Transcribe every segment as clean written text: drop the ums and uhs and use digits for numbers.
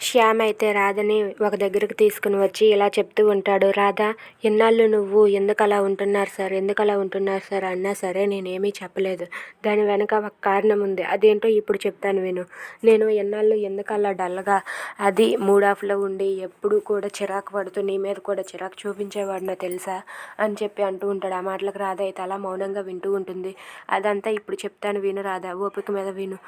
శ్యామ్ అయితే రాధని ఒక దగ్గరికి తీసుకుని వచ్చి ఇలా చెప్తూ ఉంటాడు. రాధ, ఎన్నాళ్ళు నువ్వు ఎందుకలా ఉంటున్నారు సార్, ఎందుకలా ఉంటున్నారు సార్ అన్నా సరే నేనేమీ చెప్పలేదు. దాని వెనక ఒక కారణం ఉంది. అదేంటో ఇప్పుడు చెప్తాను విను. నేను ఎన్నాళ్ళు ఎందుకలా డల్గా అది మూడ్ ఆఫ్లో ఉండి ఎప్పుడు కూడా చిరాకు పడుతూ నీ మీద కూడా చిరాకు చూపించేవాడినో తెలుసా అని చెప్పి అంటూ ఉంటాడు. ఆ మాటలకు రాధ అయితే అలా మౌనంగా వింటూ ఉంటుంది. అదంతా ఇప్పుడు చెప్తాను విను రాధ, ఓపిక మీద విను.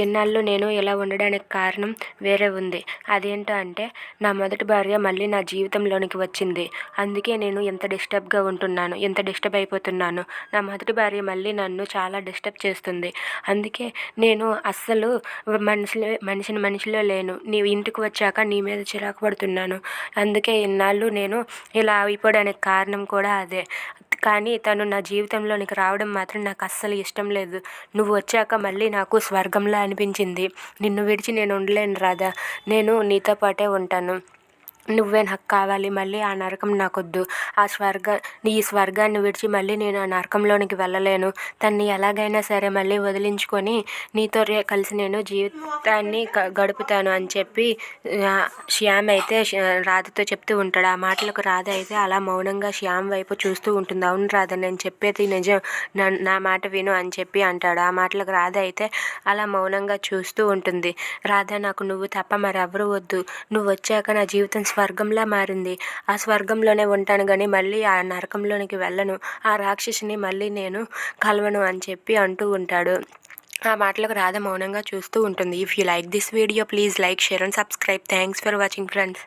ఎన్నాళ్ళు నేను ఇలా ఉండడానికి కారణం వేరే ఉంది. అదేంటో అంటే నా మొదటి భార్య మళ్ళీ నా జీవితంలోనికి వచ్చింది. అందుకే నేను ఎంత డిస్టర్బ్గా ఉంటున్నాను, ఎంత డిస్టర్బ్ అయిపోతున్నాను. నా మొదటి భార్య మళ్ళీ నన్ను చాలా డిస్టర్బ్ చేస్తుంది. అందుకే నేను అస్సలు మనిషిలో లేను. నీ ఇంటికి వచ్చాక నీ మీద చిరాకు పడుతున్నాను. అందుకే ఇన్నాళ్ళు నేను ఇలా అయిపోవడానికి కారణం కూడా అదే. కానీ తను నా జీవితంలోనికి రావడం మాత్రం నాకు అస్సలు ఇష్టం లేదు. నువ్వు వచ్చాక మళ్ళీ నాకు స్వర్గంలా అనిపించింది. నిన్ను విడిచి నేను ఉండలేను రాధా. నేను నీతో పాటే ఉంటాను. నువ్వే నాకు కావాలి. మళ్ళీ ఆ నరకం నాకొద్దు. ఈ స్వర్గాన్ని విడిచి మళ్ళీ నేను ఆ నరకంలోనికి వెళ్ళలేను. తన్ని ఎలాగైనా సరే మళ్ళీ వదిలించుకొని నీతో కలిసి నేను జీవితాన్ని గడుపుతాను అని చెప్పి శ్యామ్ అయితే రాధతో చెప్తూ ఉంటాడు. ఆ మాటలకు రాధ అయితే అలా మౌనంగా శ్యామ్ వైపు చూస్తూ ఉంటుంది. అవును రాధ, నేను చెప్పేది నిజం, నా మాట విను అని చెప్పి అంటాడు. ఆ మాటలకు రాధ అయితే అలా మౌనంగా చూస్తూ ఉంటుంది. రాధ, నాకు నువ్వు తప్ప మరెవరూ వద్దు. నువ్వు వచ్చాక నా జీవితం స్వర్గంలా మారింది. ఆ స్వర్గంలోనే ఉంటాను కానీ మళ్ళీ ఆ నరకంలోనికి వెళ్ళను. ఆ రాక్షసిని మళ్ళీ నేను కలవను అని చెప్పి అంటూ ఉంటాడు. ఆ మాటలకు రాధ మౌనంగా చూస్తూ ఉంటుంది. If you like this video, please like, share and subscribe. Thanks for watching friends.